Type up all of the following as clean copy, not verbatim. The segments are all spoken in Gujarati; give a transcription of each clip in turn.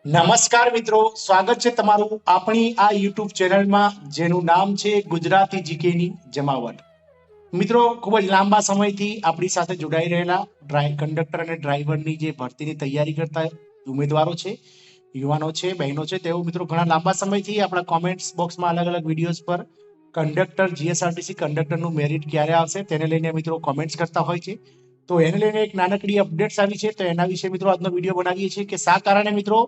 નમસ્કાર મિત્રો, સ્વાગત છે તમારું આપણી આ યુટ્યુબ ચેનલમાં જેનું નામ છે ગુજરાતી જીકેની જમાવટ. મિત્રો, ખૂબ જ લાંબા સમયથી આપણી સાથે જોડાઈ રહેલા કંડક્ટર અને ડ્રાઈવરની જે ભરતીની તૈયારી કરતા ઉમેદવારો છે, યુવાનો છે, બહેનો છે, તેઓ મિત્રો ઘણા લાંબા સમયથી આપણા કોમેન્ટ્સ બોક્સમાં અલગ અલગ વિડીયોઝ પર કંડક્ટર જીએસઆરટીસી કંડક્ટરનું મેરિટ ક્યારે આવશે તેને લઈને મિત્રો કોમેન્ટ્સ કરતા હોય છે. તો એને લઈને એક નાનકડી અપડેટ્સ આવી છે, તો એના વિશે મિત્રો આજનો વિડીયો બનાવીએ છીએ કે શા કારણે મિત્રો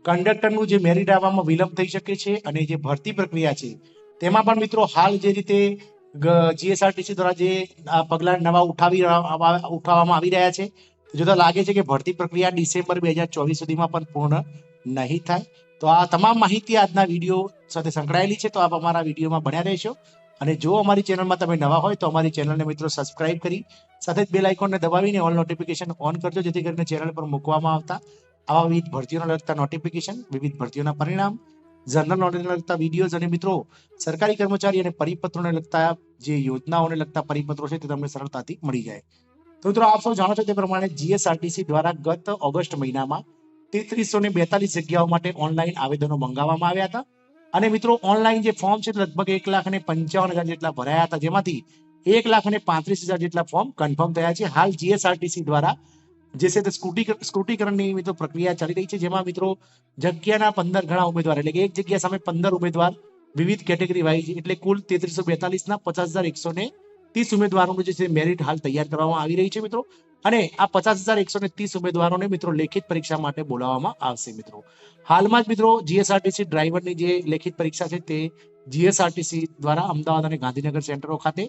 કંડક્ટરનું જે મેરિટ આવવામાં વિલંબ થઈ શકે છે અને જે ભરતી પ્રક્રિયા છે તેમાં પણ મિત્રો હાલ જે રીતે જીએસઆરટીસી દ્વારા જે પગલા નવા ઉઠાવવામાં આવી રહ્યા છે, જોતા લાગે છે કે ભરતી પ્રક્રિયા ડિસેમ્બર 2024 સુધીમાં પણ પૂર્ણ નહીં થાય. તો આ તમામ માહિતી આજના વિડીયો સાથે સંકળાયેલી છે, તો આપ અમારા વિડીયોમાં બન્યા રહેશો. અને જો અમારી ચેનલમાં તમે નવા હોય તો અમારી ચેનલને મિત્રો સબસ્ક્રાઇબ કરી સાથે જ બેલ આઇકોનને દબાવીને ઓલ નોટિફિકેશન ઓન કરજો, જેથી કરીને ચેનલ પર મૂકવામાં આવતા આવા વિવિધ ભરતીઓને લગતા નોટિફિકેશન, વિવિધ ભરતીઓના પરિણામ, જનરલ નોલેજને લગતા વિડીયોઝ અને મિત્રો સરકારી કર્મચારી અને પરિપત્રોને લગતા જે યોજનાઓને લગતા પરિપત્રો છે તે તમને સરળતાથી મળી જાય. તો મિત્રો આપ સૌ જાણો છો તે પ્રમાણે જીએસઆરટીસી દ્વારા ગત ઓગસ્ટ મહિનામાં 3342 જગ્યાઓ માટે ઓનલાઈન આવેદનો મંગાવવામાં આવ્યા હતા. અને મિત્રો ઓનલાઈન જે ફોર્મ છે લગભગ 1,55,000 જેટલા ભરાયા હતા, જેમાંથી 1,35,000 જેટલા ફોર્મ કન્ફર્મ થયા છે. હાલ જીએસઆરટીસી દ્વારા જે છે તે સ્ક્રુટીકરણની મિત્રો પ્રક્રિયા ચાલી રહી છે, જેમાં મિત્રો જગ્યાના 15 ગણા ઉમેદવાર એટલે કે એક જગ્યા સામે 15 ઉમેદવાર વિવિધ કેટેગરી વાઇઝ એટલે કુલ 3342 ના 50,130 ઉમેદવારોનું જે છે મેરિટ હાલ તૈયાર કરવામાં આવી રહી છે મિત્રો. અને આ 50,130 ઉમેદવારોને મિત્રો લેખિત પરીક્ષા માટે બોલાવવામાં આવશે મિત્રો. હાલમાં જ મિત્રો જીએસઆરટીસી ડ્રાઈવરની જે લેખિત પરીક્ષા છે તે જીએસઆરટીસી દ્વારા અમદાવાદ અને ગાંધીનગર સેન્ટરો ખાતે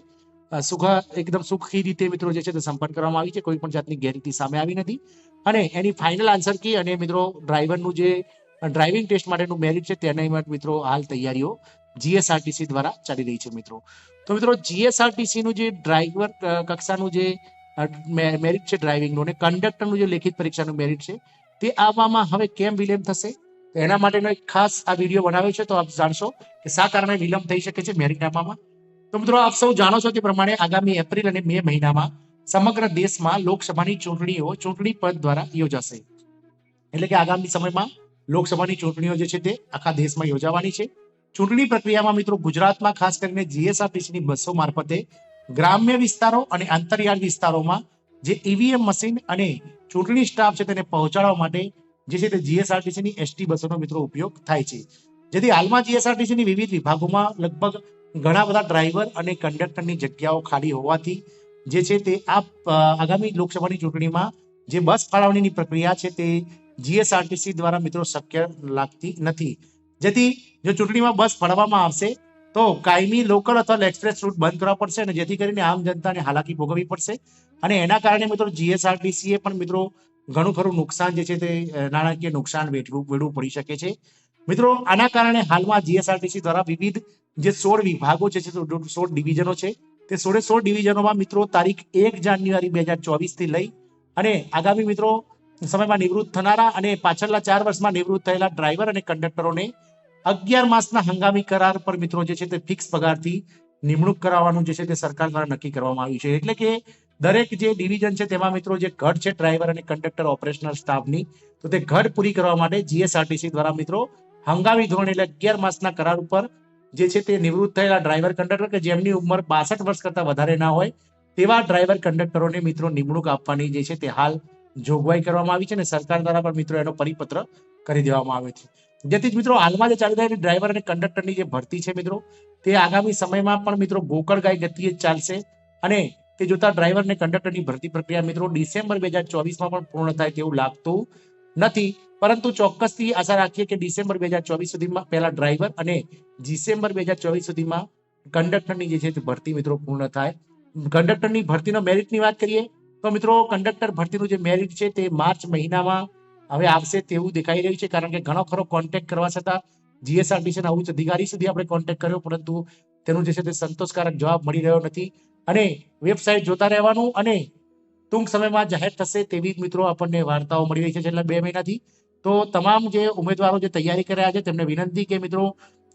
એકદમ સુખી રીતે મિત્રો જે છે તે સંપન્ન કરવામાં આવી છે. કોઈ પણ જાતની ગેરરીતિ સામે આવી નથી. અને એની ફાઇનલ આન્સર કી અને મિત્રો ડ્રાઈવરનું જે ડ્રાઇવિંગ ટેસ્ટ માટેનું મેરિટ છે તેના માટે મિત્રો હાલ તૈયારીઓ જીએસઆરટીસી દ્વારા ચાલી રહી છે મિત્રો. તો મિત્રો જીએસઆરટીસી નું જે ડ્રાઈવર કક્ષાનું જે મેરિટ છે ડ્રાઇવિંગનું અને કંડક્ટરનું જે લેખિત પરીક્ષાનું મેરિટ છે તે આવવામાં હવે કેમ વિલંબ થશે, તો એના માટેનો એક ખાસ આ વિડીયો બનાવ્યો છે. તો આપ જાણશો કે શા કારણે વિલંબ થઈ શકે છે મેરિટ આપવામાં. તો મિત્રો આપ સૌ જાણો છો તે પ્રમાણે આગામી એપ્રિલ અને મે મહિનામાં સમગ્ર દેશમાં લોકસભાની ચૂંટણીઓ ચૂંટણી પંચ દ્વારા યોજાશે. એટલે કે આગામી સમયમાં લોકસભાની ચૂંટણીઓ જે છે તે આખા દેશમાં યોજાવાની છે. ચૂંટણી પ્રક્રિયામાં મિત્રો ગુજરાતમાં ખાસ કરીને જીએસઆરટીસીની બસો મારફતે ગ્રામ્ય વિસ્તારો અને અંતરિયાળ વિસ્તારોમાં જે ઈવીએમ મશીન અને ચૂંટણી સ્ટાફ છે તેને પહોંચાડવા માટે જે છે તે જીએસઆરટીસીની એસટી બસોનો મિત્રો ઉપયોગ થાય છે. જેથી હાલમાં જીએસઆરટીસીની વિવિધ વિભાગોમાં લગભગ ઘણા બધા ડ્રાઈવર અને કંડક્ટરની જગ્યાઓ ખાલી હોવાથી જે છે તે આગામી લોકસભાની ચૂંટણીમાં જે બસ ફાળવણીની પ્રક્રિયા છે તે જીએસઆરટીસી દ્વારા મિત્રો શક્ય લાગતી નથી. જેથી જો ચૂંટણીમાં બસ ફાળવવામાં આવશે તો કાયમી લોકલ અથવા એક્સપ્રેસ રૂટ બંધ કરવા પડશે અને જેથી કરીને આમ જનતાને હાલાકી ભોગવવી પડશે. અને એના કારણે મિત્રો જીએસઆરટીસીએ પણ મિત્રો ઘણું ખરું નુકસાન જે છે તે નાણાકીય નુકસાન વેઠવું પડી શકે છે મિત્રો. આના કારણે હાલમાં જીએસઆરટીસી દ્વારા વિવિધ જે 16 વિભાગો છે 16 ડિવિઝનો છે તે 16 ડિવિઝનોમાં મિત્રો તારીખ 1 જાન્યુઆરી 2024 થી લઈ અને આગામી મિત્રો સમયમાં નિવૃત્ત થનારા અને પાછળના 4 વર્ષમાં નિવૃત્ત થયેલા ડ્રાઈવર અને કંડક્ટરોને 11 માસના હંગામી કરાર પર મિત્રો જે છે તે ફિક્સ પગારથી નિમણૂક કરાવવાનું જે છે તે સરકાર દ્વારા નક્કી કરવામાં આવ્યું છે. એટલે કે દરેક જે ડિવિઝન છે તેમાં મિત્રો જે ઘટ છે ડ્રાઈવર અને કંડક્ટર ઓપરેશનલ સ્ટાફની, તો તે ઘટ પૂરી કરવા માટે જીએસઆરટીસી દ્વારા મિત્રો હંગામી ધોરણે એટલે 11 માસના કરાર ઉપર જે છે તે નિવૃત્ત થયેલા ડ્રાઈવર કંડક્ટર કે જેમની ઉંમર 62 વર્ષ કરતા વધારે ના હોય તેવા ડ્રાઈવર કંડક્ટરોને મિત્રો નિમણૂક આપવાની જે છે તે હાલ જોગવાઈ કરવામાં આવી છે અને સરકાર દ્વારા પણ મિત્રો એનો પરિપત્ર કરી દેવામાં આવે છે. જેથી જ મિત્રો હાલમાં જે ચાલી રહેલી ડ્રાઈવર અને કંડક્ટરની જે ભરતી છે મિત્રો તે આગામી સમયમાં પણ મિત્રો ગોકળગાય ગતિએ ચાલશે. અને તે જોતા ડ્રાઈવર અને કંડક્ટરની ભરતી પ્રક્રિયા મિત્રો ડિસેમ્બર 2024 પણ પૂર્ણ થાય તેવું લાગતું નથી. પરંતુ ચોક્કસથી આશા રાખીએ કે ડિસેમ્બર 2024 સુધીમાં પહેલા ડ્રાઈવર અને ડિસેમ્બર 2024 સુધીમાં કંડક્ટરની જે છે તે ભરતી મિત્રો પૂર્ણ થાય. કંડક્ટરની ભરતીનો મેરિટની વાત કરીએ તો મિત્રો કંડક્ટર ભરતીનું જે મેરિટ છે તે માર્ચ મહિનામાં હવે આવશે તેવું દેખાઈ રહ્યું છે. કારણ કે ઘણો ખરો કોન્ટેક્ટ કરવા છતાં જીએસઆરટીસીના ઉચ્ચ અધિકારી સુધી આપણે કોન્ટેક્ટ કર્યો, પરંતુ તેનું જે છે તે સંતોષકારક જવાબ મળી રહ્યો નથી. અને વેબસાઇટ જોતા રહેવાનું અને ટૂંક સમયમાં જાહેર થશે તેવી મિત્રો આપણને વાર્તાઓ મળી રહી છે છેલ્લા 2 મહિનાથી. તો તમામ જે ઉમેદવારો જે તૈયારી કરી રહ્યા છે તેમને વિનંતી કે મિત્રો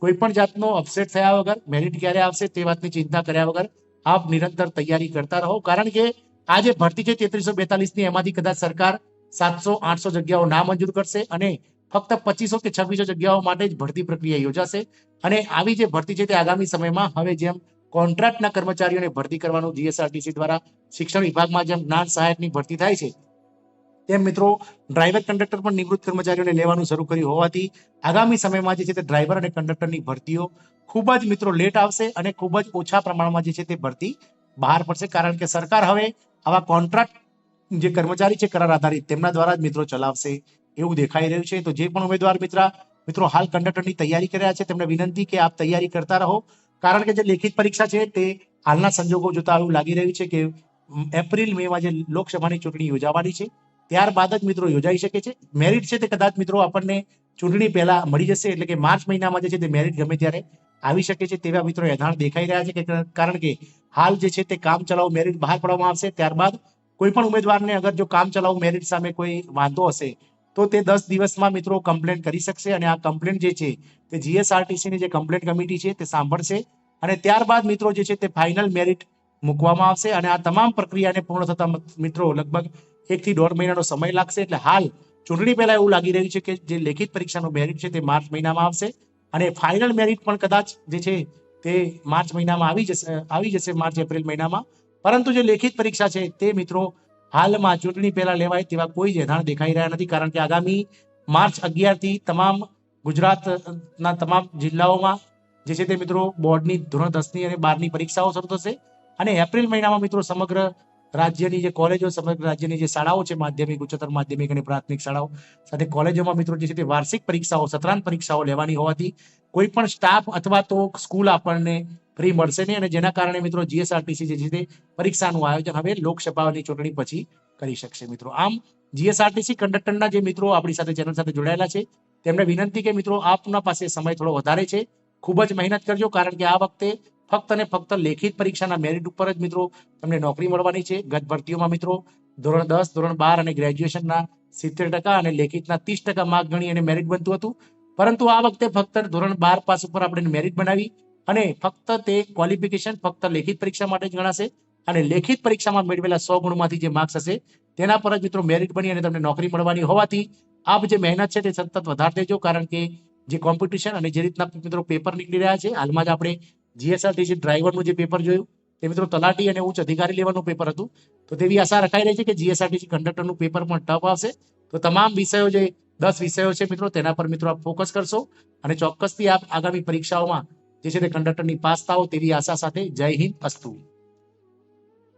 કોઈ પણ જાતનો અપસેટ થયા વગર, મેરિટ ક્યારે આવશે તે વાતની ચિંતા કર્યા વગર આપ નિરંતર તૈયારી કરતા રહો. કારણ કે આ જે ભરતી છે 3342 ની એમાંથી કદાચ સરકાર 700-800 જગ્યાઓ ના મંજૂર કરશે અને ફક્ત 2500 કે 2600 જગ્યાઓ માટે જ ભરતી પ્રક્રિયા યોજાશે અને આવી જે ભરતી છે તે આગામી સમયમાં હવે જેમ કોન્ટ્રાક્ટના કર્મચારીઓને ભરતી કરવાનું જીએસઆરટીસી દ્વારા શિક્ષણ વિભાગમાં જેમ જ્ઞાન સહાયકની ભરતી થાય છે તેમ મિત્રો ડ્રાઈવર કંડક્ટર પણ નિવૃત્ત કર્મચારીઓને લેવાનું શરૂ કર્યું હોવાથી આગામી સમયમાં જે છે તે ડ્રાઈવર અને કંડક્ટરની ભરતીઓ ખૂબ જ મિત્રો લેટ આવશે અને ખૂબ જ ઓછા પ્રમાણમાં જે છે તે ભરતી બહાર પડશે, કારણ કે સરકાર હવે આવા કોન્ટ્રાક્ટ જે કર્મચારી છે કરાર આધારિત તેમના દ્વારા જ મિત્રો ચલાવશે એવું દેખાઈ રહ્યું છે. તો જે પણ ઉમેદવાર મિત્રો હાલ કંડક્ટરની તૈયારી કરી રહ્યા છે તેમને વિનંતી કે આપ તૈયારી કરતા રહો, કારણ કે જે લેખિત પરીક્ષા છે તે હાલના સંજોગો જોતા એવું લાગી રહ્યું છે કે એપ્રિલ મેમાં જે લોકસભાની ચૂંટણી યોજાવાની છે ત્યારબાદ જ મિત્રો યોજાઈ શકે છે. મેરિટ છે તે કદાચ મિત્રો આપણને ચૂંટણી પહેલા મળી જશે, એટલે કે માર્ચ મહિનામાં જે છે તે મેરિટ ગમે ત્યારે આવી શકે છે તેવા મિત્રો એધાણ દેખાઈ રહ્યા છે કે કારણ કે હાલ જે છે તે કામ ચલાઉ મેરિટ બહાર પાડવામાં આવશે. ત્યારબાદ કોઈ પણ ઉમેદવારને અગર જો કામ ચલાઉ મેરિટ સામે કોઈ વાંધો હશે તો તે 10 દિવસમાં મિત્રો કમ્પ્લેન કરી શકશે અને આ કમ્પ્લેન જે છે તે જીએસઆરટીસી ની જે કમ્પ્લેન કમિટી છે તે સાંભળશે અને ત્યારબાદ મિત્રો જે છે તે ફાઇનલ મેરિટ મૂકવામાં આવશે અને આ તમામ પ્રક્રિયાને પૂર્ણ થતા મિત્રો લગભગ 1 થી 1.5 મહિનાનો સમય લાગશે. એટલે હાલ ચૂંટણી પહેલા એવું લાગી રહ્યું છે કે જે લેખિત પરીક્ષાનું મેરિટ છે તે માર્ચ મહિનામાં આવશે અને ફાઇનલ મેરિટ પણ કદાચ જે છે તે માર્ચ મહિનામાં આવી જશે માર્ચ એપ્રિલ મહિનામાં. પરંતુ જે લેખિત પરીક્ષા છે તે મિત્રો હાલમાં ચૂંટણી પહેલા લેવાય તેવા કોઈ જ એધાણ દેખાઈ રહ્યા નથી, કારણ કે આગામી માર્ચ 11 થી તમામ ગુજરાતના તમામ જિલ્લાઓમાં જે છે તે મિત્રો બોર્ડની ધોરણ 10ની અને 12ની પરીક્ષાઓ શરૂ થશે અને એપ્રિલ મહિનામાં મિત્રો સમગ્ર રાજ્યની જે કોલેજો, સમગ્ર રાજ્યની જે શાળાઓ છે માધ્યમિક, ઉચ્ચતર માધ્યમિક અને પ્રાથમિક શાળાઓ સાથે કોલેજોમાં મિત્રો જે છે તે વાર્ષિક પરીક્ષાઓ, સત્રાંત પરીક્ષાઓ લેવાની હોવાથી કોઈ પણ સ્ટાફ અથવા તો સ્કૂલ આપણને ફ્રી મળશે નહીં અને જેના કારણે મિત્રો જીએસઆરટીસી જે છે તે પરીક્ષાનું આયોજન હવે લોકસભાની ચૂંટણી પછી કરી શકશે મિત્રો. આમ જીએસઆરટીસી કંડક્ટરના જે મિત્રો આપણી સાથે ચેનલ સાથે જોડાયેલા છે તેમને વિનંતી કે મિત્રો આપના પાસે સમય થોડો વધારે છે, ખૂબ જ મહેનત કરજો, કારણ કે આ વખતે ફક્ત અને ફક્ત લેખિત પરીક્ષાના મેરિટ ઉપર જ મિત્રો તમને નોકરી મળવાની છે. ગત ભરતીઓમાં મિત્રો ધોરણ 10, ધોરણ 12 અને ગ્રેજ્યુએશનના 70% અને લેખિતના 30% માર્ક ગણી અને મેરિટ બનતું હતું, પરંતુ આ વખતે ફક્ત ધોરણ 12 પાસ ઉપર આપણે મેરિટ બનાવી અને ફક્ત તે ક્વોલિફિકેશન ફક્ત લેખિત પરીક્ષા માટે જ ગણાશે અને લેખિત પરીક્ષામાં મેળવેલા 100 ગુણમાંથી જે માર્ક્સ હશે તેના પર જ મિત્રો મેરિટ બની અને તમને નોકરી મળવાની હોવાથી આપ જે મહેનત છે તે સતત વધારતા દેજો, કારણ કે જે કોમ્પિટિશન અને જે રીતના મિત્રો પેપર નીકળી રહ્યા છે, હાલમાં જ આપણે જીએસઆરટીસી ડ્રાઈવરનું જે પેપર જોયું તે મિત્રો તલાટી અને ઉચ્ચ અધિકારી લેવલનું પેપર હતું, તો તેવી આશા રખાઈ રહી છે કે જીએસઆરટીસી કંડક્ટરનું પેપર પણ ટફ આવશે. તો તમામ વિષયો જે 10 વિષયો છે મિત્રો તેના પર મિત્રો આપ ફોકસ કરશો અને ચોક્કસથી આપ આગામી પરીક્ષાઓમાં જે છે તે કંડક્ટરની પાસ થાઓ તેવી આશા સાથે જય હિન્દ, અસ્તુ.